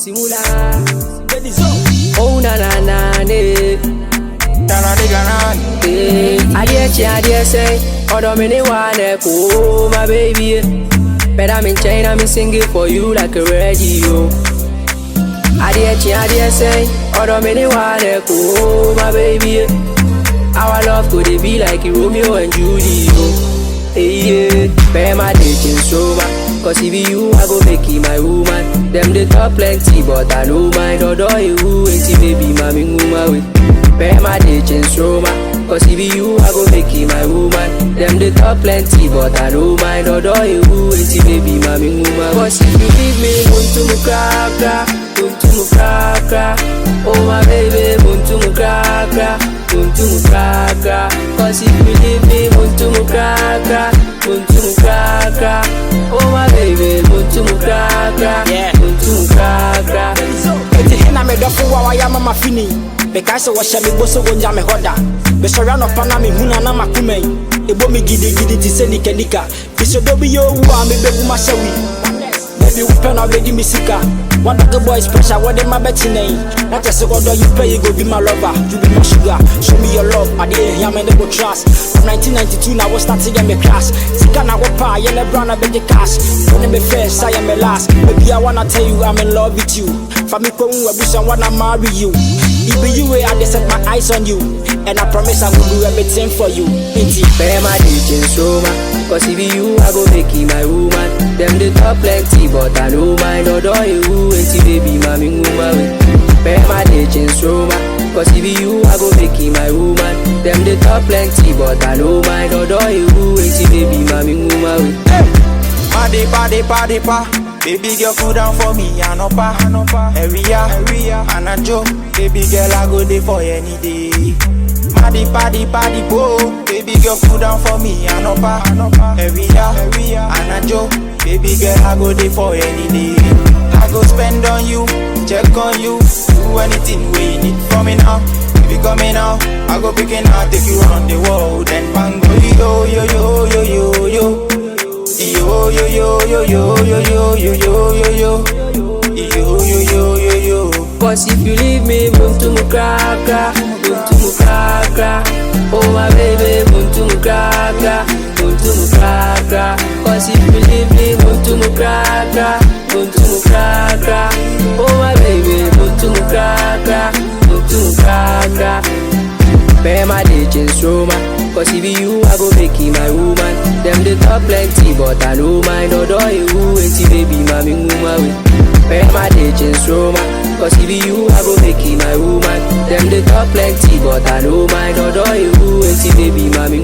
Simula. Oh na na na ne. I dare say, although many wanna go, my baby. But I'm in China, I'm singing for you like a radio. I dare say, although many wanna go, my baby. Our love could it be like Romeo and Juliet. Hey, yeah, bear my dating so much. Cause if you, I go make you my woman. Them they talk plenty, but I know mine. Although you ain't baby, mommy, woman. Bear my dating so much. Cause if you, I go make you my woman. Them they talk plenty, but I know mine. Although you ain't baby, mommy, woman. Cause if you leave me, muntu mukaka, muntu mukaka. Oh my baby, muntu mukaka, muntu mukaka. Cause if you leave me, muntu mukaka, muntu mukaka. Oh my baby, muntu mukaka, muntu mukaka. Eti hena me dofo wa wa ya mama fini. Because I was shabby boso gonja me hoda. Be surround up na me huna na makumen. Ebo mi gidi gidi ti se nika. Biso dobi yo wa me bebu mashawi. Baby we pen already misika. What the boys pressure what them my betting name. Not just go you pay you go be my lover. You be my sugar. Show me your love. I didn't hear me never trust. From 1992 now was starting get me class. Sika na wapa yellow brown a bit cash. When me first I am my last. Baby I wanna tell you I'm in love with you. For me ko wish I wanna marry you. It be you way I just set my eyes on you. And I promise I will do everything for you. Inti bear my dating so much. Cause if you, I go make you my woman. Them they talk plenty, but I know mine. Although you ain't baby, mommy, woman. Bear my dating so much. Cause if you, I go make you my woman. Them they talk plenty, but I know mine. Although you ain't baby, mommy, woman. Party, party, party, pa. Baby girl, cool down for me, Anopa. Area, and a joke. Baby girl, I go there for any day. Party, party, party, po. Baby girl, cool down for me, Anopa. Area, and a joke. Baby girl, I go there for any day. I go spend on you, check on you, do anything we need from me now. If you coming out, I go picking out, take you around the world. Then mango, yo, yo, yo, yo, yo, yo. Yo yo yo yo yo yo yo yo yo yo yo yo yo yo. Cause if you leave me, muntu mukaka, muntu mukaka. Oh my baby, muntu mukaka, muntu mukaka. Cause if you leave me, muntu mukaka, muntu mukaka. Oh my baby, muntu mukaka, muntu mukaka. Bear my dating so much. Cause if you, I go make you my woman. Them they talk plenty, but I know mine. Although you ain't baby, mommy, woman. Bear my dating so much. Cause if you, I go make you my woman. Them they talk plenty, but I know mine. Although you ain't baby, mommy,